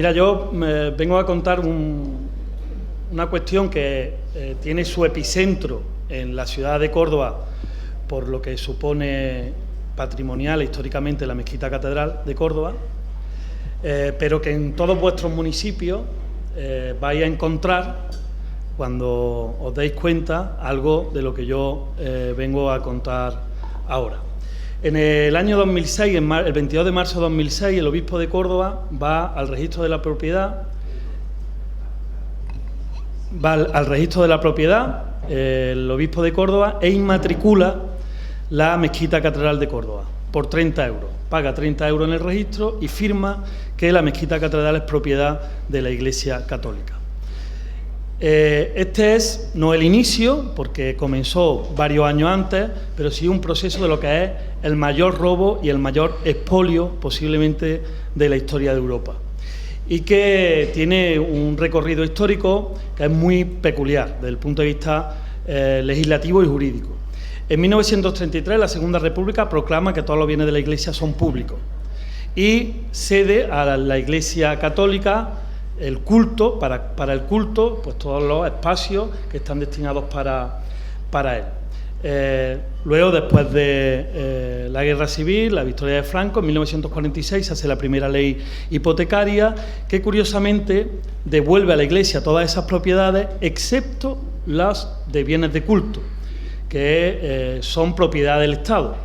Mira, yo vengo a contar una cuestión que tiene su epicentro en la ciudad de Córdoba, por lo que supone patrimonial e históricamente la Mezquita Catedral de Córdoba, pero que en todos vuestros municipios vais a encontrar, cuando os deis cuenta, algo de lo que yo vengo a contar ahora. En el año 2006, el 22 de marzo de 2006, el obispo de Córdoba va al registro de la propiedad, el obispo de Córdoba, e inmatricula la Mezquita Catedral de Córdoba por 30 euros. Paga 30 euros en el registro y firma que la Mezquita Catedral es propiedad de la Iglesia Católica. Este es no el inicio, porque comenzó varios años antes, pero sí un proceso de lo que es el mayor robo y el mayor expolio posiblemente de la historia de Europa, y que tiene un recorrido histórico que es muy peculiar desde el punto de vista legislativo y jurídico. En 1933 la Segunda República proclama que todos los bienes de la Iglesia son públicos y cede a la Iglesia Católica el culto, para el culto, pues todos los espacios que están destinados para él. Luego, después de la Guerra Civil, la victoria de Franco, en 1946 se hace la primera ley hipotecaria que, curiosamente, devuelve a la Iglesia todas esas propiedades, excepto las de bienes de culto, que son propiedad del Estado,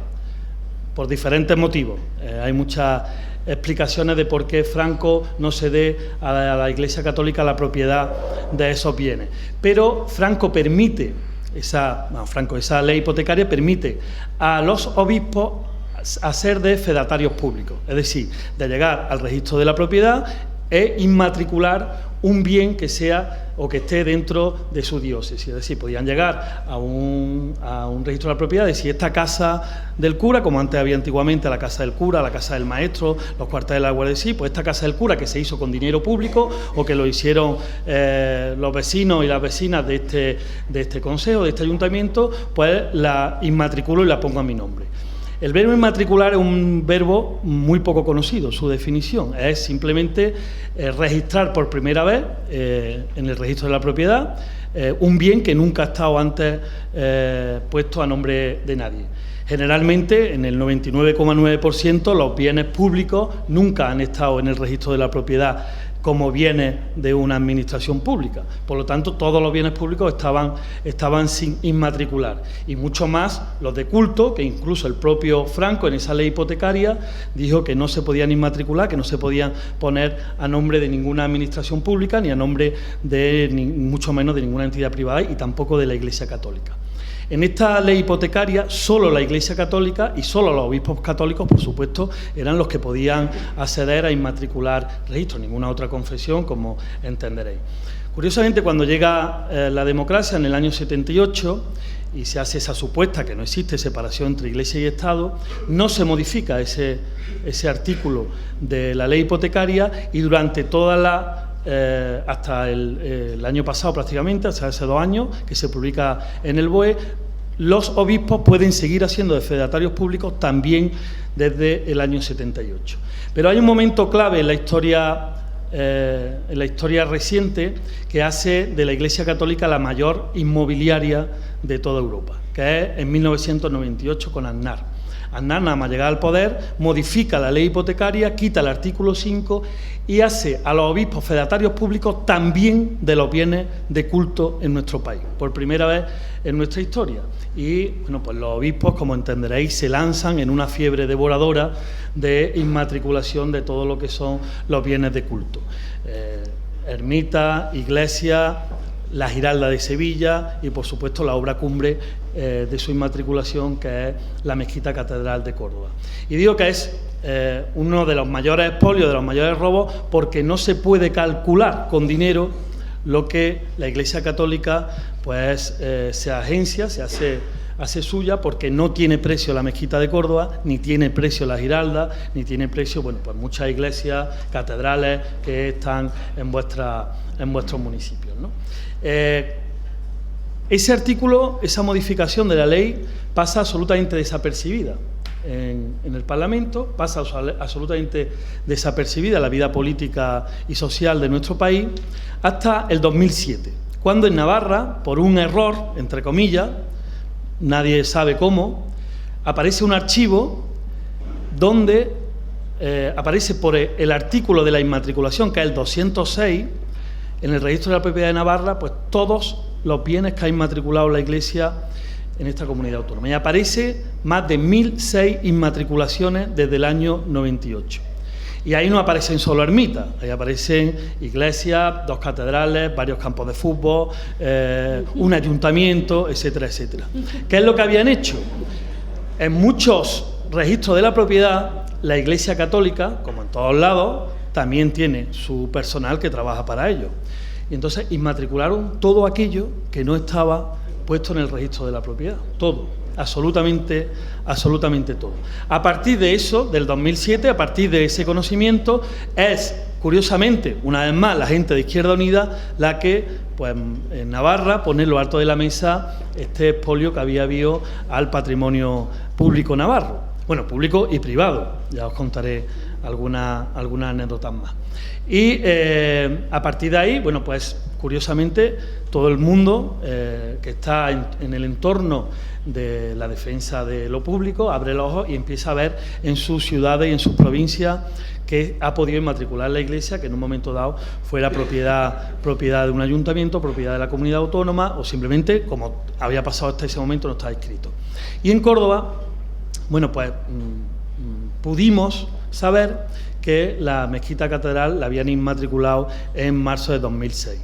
por diferentes motivos. Hay muchas explicaciones de por qué Franco no cede a la Iglesia Católica la propiedad de esos bienes. Pero Franco permite, esa ley hipotecaria permite a los obispos hacer de fedatarios públicos, es decir, de llegar al registro de la propiedad e inmatricular un bien que sea o que esté dentro de su diócesis. Es decir, podían llegar a un registro de la propiedad de si esta casa del cura, como antes había antiguamente la casa del cura, la casa del maestro, los cuarteles de la Guardia Civil, pues esta casa del cura que se hizo con dinero público o que lo hicieron los vecinos y las vecinas de este consejo, de este ayuntamiento, pues la inmatriculo y la pongo a mi nombre. El verbo inmatricular es un verbo muy poco conocido. Su definición es simplemente registrar por primera vez en el registro de la propiedad un bien que nunca ha estado antes puesto a nombre de nadie. Generalmente, en el 99,9%, los bienes públicos nunca han estado en el registro de la propiedad como bienes de una administración pública. Por lo tanto, todos los bienes públicos estaban sin inmatricular, y mucho más los de culto, que incluso el propio Franco en esa ley hipotecaria dijo que no se podían inmatricular, que no se podían poner a nombre de ninguna administración pública, ni a nombre de mucho menos de ninguna entidad privada, y tampoco de la Iglesia Católica. En esta ley hipotecaria, solo la Iglesia Católica y solo los obispos católicos, por supuesto, eran los que podían acceder a inmatricular registros, ninguna otra confesión, como entenderéis. Curiosamente, cuando llega la democracia en el año 78 y se hace esa supuesta que no existe separación entre Iglesia y Estado, no se modifica ese artículo de la ley hipotecaria, y durante toda hasta el año pasado prácticamente, hasta hace 2 años, que se publica en el BOE, los obispos pueden seguir haciendo de fedatarios públicos también desde el año 78. Pero hay un momento clave en la historia reciente que hace de la Iglesia Católica la mayor inmobiliaria de toda Europa, que es en 1998 con Aznar. Aznar, nada más llegar al poder, modifica la ley hipotecaria, quita el artículo 5 y hace a los obispos fedatarios públicos también de los bienes de culto en nuestro país, por primera vez en nuestra historia. Y bueno, pues los obispos, como entenderéis, se lanzan en una fiebre devoradora de inmatriculación de todo lo que son los bienes de culto. Ermita, iglesia, la Giralda de Sevilla y, por supuesto, la obra cumbre de su inmatriculación, que es la Mezquita Catedral de Córdoba. Y digo que es uno de los mayores expolios, de los mayores robos, porque no se puede calcular con dinero lo que la Iglesia Católica pues se agencia, se hace suya, porque no tiene precio la Mezquita de Córdoba, ni tiene precio la Giralda, ni tiene precio, bueno, pues muchas iglesias, catedrales que están en vuestros municipios, ¿no? Ese artículo, esa modificación de la ley, pasa absolutamente desapercibida en el Parlamento, pasa absolutamente desapercibida la vida política y social de nuestro país, hasta el 2007, cuando en Navarra, por un error, entre comillas, nadie sabe cómo, aparece un archivo donde aparece por el artículo de la inmatriculación, que es el 206, en el registro de la propiedad de Navarra, pues todos los bienes que ha inmatriculado la Iglesia en esta comunidad autónoma. Y aparece más de 1.006 inmatriculaciones desde el año 98. Y ahí no aparecen solo ermitas, ahí aparecen iglesias, 2 catedrales, varios campos de fútbol, un ayuntamiento, etcétera, etcétera. ¿Qué es lo que habían hecho? En muchos registros de la propiedad, la Iglesia Católica, como en todos lados, también tiene su personal que trabaja para ello. Y entonces inmatricularon todo aquello que no estaba puesto en el registro de la propiedad, todo, absolutamente todo. A partir de eso, del 2007, a partir de ese conocimiento, es, curiosamente, una vez más, la gente de Izquierda Unida la que, pues, en Navarra, pone en lo alto de la mesa este expolio que había habido al patrimonio público navarro. Bueno, público y privado, ya os contaré algunas anécdotas más. Y a partir de ahí, bueno, pues curiosamente todo el mundo que está en el entorno de la defensa de lo público abre los ojos y empieza a ver en sus ciudades y en sus provincias que ha podido inmatricular la Iglesia, que en un momento dado fuera propiedad de un ayuntamiento, propiedad de la comunidad autónoma, o simplemente, como había pasado hasta ese momento, no está inscrito. Y en Córdoba, bueno, pues pudimos saber que la mezquita catedral la habían inmatriculado en marzo de 2006.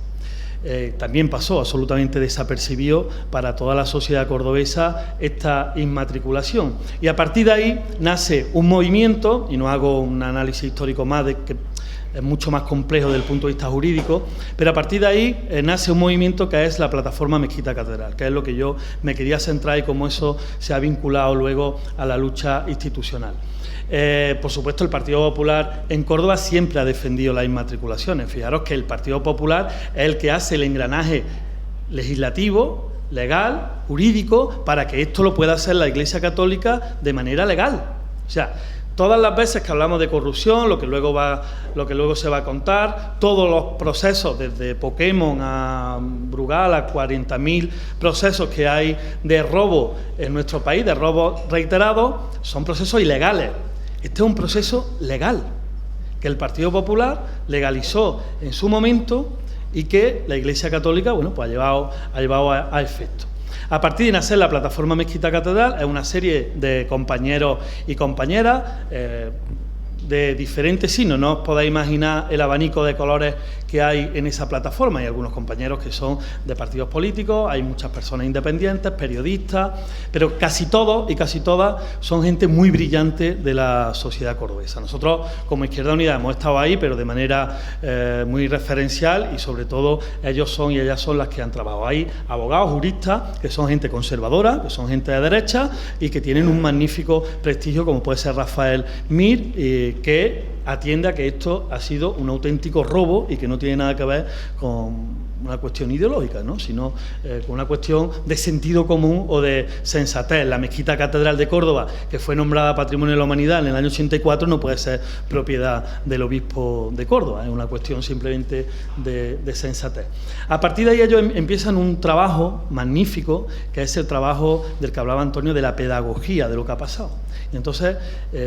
También pasó absolutamente desapercibido para toda la sociedad cordobesa esta inmatriculación. Y a partir de ahí nace un movimiento, y no hago un análisis histórico más, de que es mucho más complejo desde el punto de vista jurídico, pero a partir de ahí nace un movimiento que es la plataforma Mezquita Catedral, que es lo que yo me quería centrar y cómo eso se ha vinculado luego a la lucha institucional. Por supuesto, el Partido Popular en Córdoba siempre ha defendido las inmatriculaciones. Fijaros que el Partido Popular es el que hace el engranaje legislativo, legal, jurídico, para que esto lo pueda hacer la Iglesia Católica de manera legal. O sea, todas las veces que hablamos de corrupción, lo que luego se va a contar, todos los procesos, desde Pokémon a Brugal, a 40.000 procesos que hay de robo en nuestro país, de robos reiterados, son procesos ilegales. Este es un proceso legal, que el Partido Popular legalizó en su momento y que la Iglesia Católica, bueno, pues ha llevado a efecto. A partir de nacer la plataforma Mezquita Catedral, es una serie de compañeros y compañeras de diferentes signos. No os podéis imaginar el abanico de colores que hay en esa plataforma. Hay algunos compañeros que son de partidos políticos, hay muchas personas independientes, periodistas, pero casi todos y casi todas son gente muy brillante de la sociedad cordobesa. Nosotros, como Izquierda Unida, hemos estado ahí, pero de manera muy referencial, y sobre todo ellos son y ellas son las que han trabajado ahí, abogados, juristas, que son gente conservadora, que son gente de derecha y que tienen un magnífico prestigio, como puede ser Rafael Mir, que atiende a que esto ha sido un auténtico robo y que no tiene nada que ver con una cuestión ideológica, ¿no?, sino con una cuestión de sentido común o de sensatez. La Mezquita Catedral de Córdoba, que fue nombrada Patrimonio de la Humanidad en el año 84, no puede ser propiedad del obispo de Córdoba, es una cuestión simplemente de sensatez. A partir de ahí ellos empiezan un trabajo magnífico, que es el trabajo del que hablaba Antonio, de la pedagogía de lo que ha pasado. Y entonces,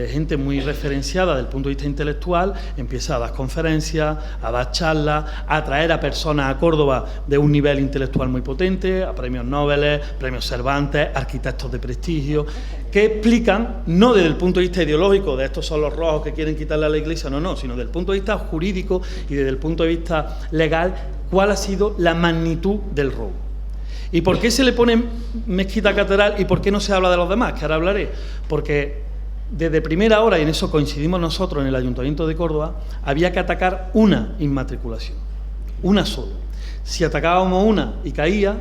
gente muy referenciada desde el punto de vista intelectual empieza a dar conferencias, a dar charlas, a traer a personas a Córdoba de un nivel intelectual muy potente, a premios Nobel, premios Cervantes, arquitectos de prestigio, que explican, no desde el punto de vista ideológico, de estos son los rojos que quieren quitarle a la Iglesia, no, sino desde el punto de vista jurídico y desde el punto de vista legal, cuál ha sido la magnitud del robo. ¿Y por qué se le pone Mezquita Catedral y por qué no se habla de los demás? Que ahora hablaré. Porque desde primera hora, y en eso coincidimos nosotros en el Ayuntamiento de Córdoba, había que atacar una inmatriculación, una sola. Si atacábamos una y caía,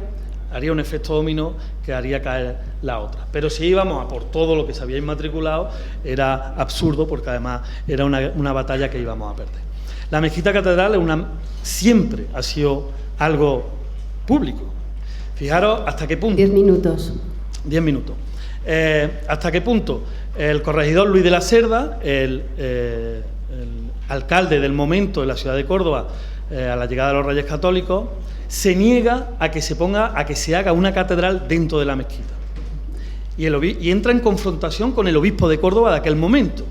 haría un efecto dominó que haría caer la otra. Pero si íbamos a por todo lo que se había inmatriculado, era absurdo, porque además era una batalla que íbamos a perder. La Mezquita Catedral siempre ha sido algo público. Fijaros hasta qué punto. 10 minutos. 10 minutos. ¿Hasta qué punto? El corregidor Luis de la Cerda, el alcalde del momento de la ciudad de Córdoba, a la llegada de los Reyes Católicos, se niega a que se haga una catedral dentro de la mezquita. Y entra en confrontación con el obispo de Córdoba de aquel momento.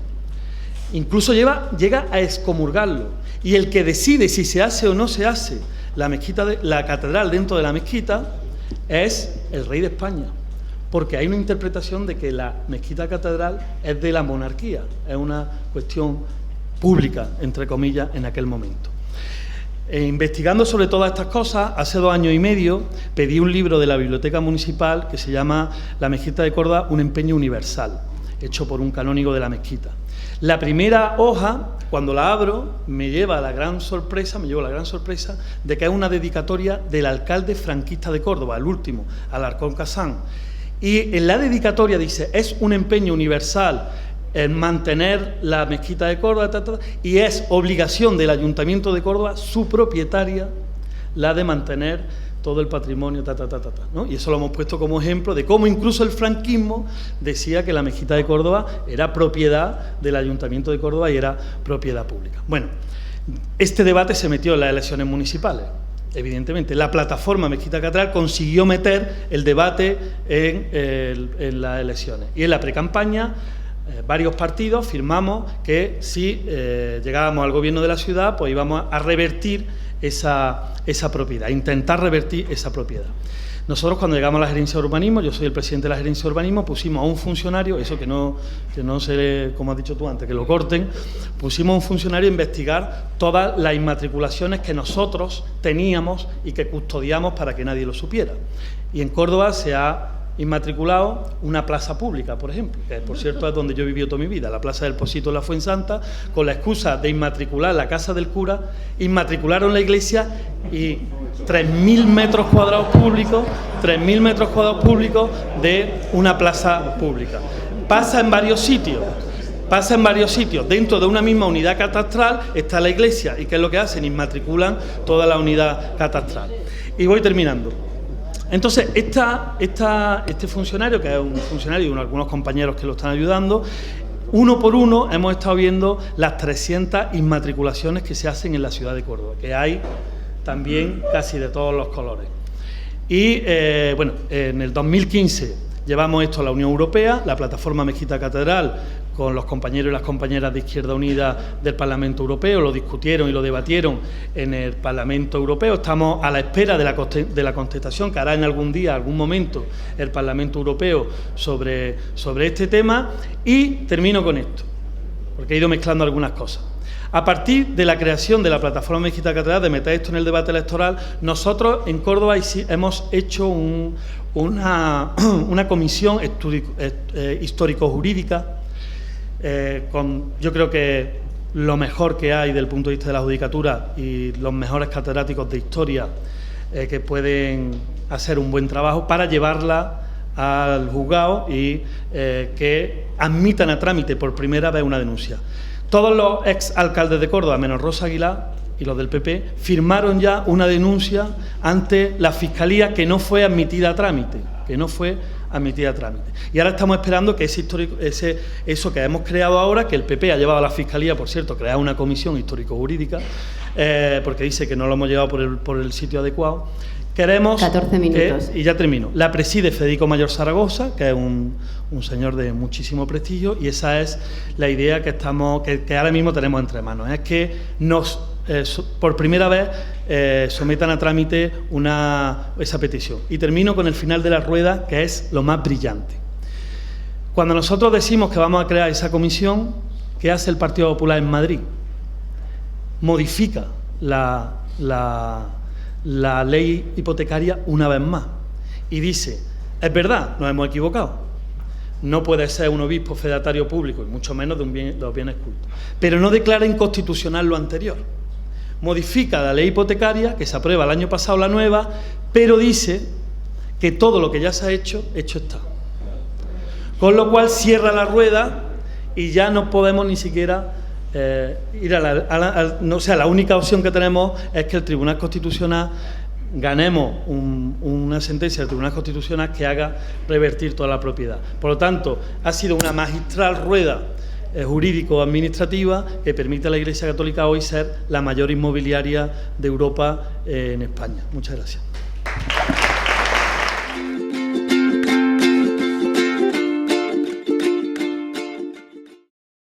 Incluso llega a excomulgarlo. Y el que decide si se hace o no se hace la catedral dentro de la mezquita es el rey de España. Porque hay una interpretación de que la mezquita catedral es de la monarquía. Es una cuestión pública, entre comillas, en aquel momento. Investigando sobre todas estas cosas, hace 2 años y medio pedí un libro de la Biblioteca Municipal que se llama La Mezquita de Córdoba, un empeño universal, hecho por un canónigo de la mezquita. La primera hoja, cuando la abro, me llevo la gran sorpresa de que es una dedicatoria del alcalde franquista de Córdoba, el último, Alarcón Casán. Y en la dedicatoria dice, es un empeño universal en mantener la mezquita de Córdoba, y es obligación del Ayuntamiento de Córdoba, su propietaria, la de mantener todo el patrimonio, ¿no? Y eso lo hemos puesto como ejemplo de cómo incluso el franquismo decía que la mezquita de Córdoba era propiedad del Ayuntamiento de Córdoba y era propiedad pública. Bueno, este debate se metió en las elecciones municipales. Evidentemente, la plataforma Mezquita Catedral consiguió meter el debate en las elecciones. Y en la precampaña, varios partidos firmamos que si llegábamos al gobierno de la ciudad, pues íbamos a revertir esa propiedad, intentar revertir esa propiedad. Nosotros, cuando llegamos a la gerencia de urbanismo, yo soy el presidente de la gerencia de urbanismo, pusimos a un funcionario, eso que no se, como has dicho tú antes, que lo corten, pusimos a un funcionario a investigar todas las inmatriculaciones que nosotros teníamos y que custodiamos para que nadie lo supiera. Y en Córdoba se ha inmatriculado una plaza pública, por ejemplo, que por cierto es donde yo he vivido toda mi vida, la Plaza del Pocito en la Fuensanta, con la excusa de inmatricular la casa del cura, inmatricularon la iglesia y 3.000 metros cuadrados públicos de una plaza pública. Pasa en varios sitios, dentro de una misma unidad catastral está la iglesia, y ¿qué es lo que hacen? Inmatriculan toda la unidad catastral. Y voy terminando. Entonces, este funcionario, que es un funcionario y algunos compañeros que lo están ayudando, uno por uno hemos estado viendo las 300 inmatriculaciones que se hacen en la ciudad de Córdoba, que hay también casi de todos los colores. Y, bueno, en el 2015 llevamos esto a la Unión Europea, la plataforma Mezquita Catedral, con los compañeros y las compañeras de Izquierda Unida del Parlamento Europeo, lo discutieron y lo debatieron en el Parlamento Europeo. Estamos a la espera de la contestación que hará en algún momento, el Parlamento Europeo sobre este tema. Y termino con esto, porque he ido mezclando algunas cosas. A partir de la creación de la plataforma Mezquita Catedral, de meter esto en el debate electoral, nosotros en Córdoba hemos hecho una comisión histórico-jurídica, yo creo que lo mejor que hay del punto de vista de la judicatura y los mejores catedráticos de historia que pueden hacer un buen trabajo para llevarla al juzgado y que admitan a trámite por primera vez una denuncia. Todos los exalcaldes de Córdoba, menos Rosa Aguilar y los del PP, firmaron ya una denuncia ante la Fiscalía que no fue admitida a trámite, Y ahora estamos esperando que eso que hemos creado ahora, que el PP ha llevado a la Fiscalía, por cierto, crear una comisión histórico-jurídica, porque dice que no lo hemos llevado por el sitio adecuado. Queremos 14 minutos. Y ya termino. La preside Federico Mayor Zaragoza, que es un señor de muchísimo prestigio, y esa es la idea que ahora mismo tenemos entre manos. Es que por primera vez sometan a trámite esa petición. Y termino con el final de la rueda, que es lo más brillante. Cuando nosotros decimos que vamos a crear esa comisión, ¿qué hace el Partido Popular en Madrid? Modifica la ley hipotecaria una vez más y dice, es verdad, nos hemos equivocado, no puede ser un obispo fedatario público y mucho menos de los bienes cultos, pero no declara inconstitucional lo anterior. Modifica la ley hipotecaria, que se aprueba el año pasado, la nueva, pero dice que todo lo que ya se ha hecho está. Con lo cual cierra la rueda y ya no podemos ni siquiera ir la única opción que tenemos es que el Tribunal Constitucional ganemos una sentencia del Tribunal Constitucional que haga revertir toda la propiedad. Por lo tanto, ha sido una magistral rueda jurídico-administrativa que permite a la Iglesia Católica hoy ser la mayor inmobiliaria de Europa en España. Muchas gracias.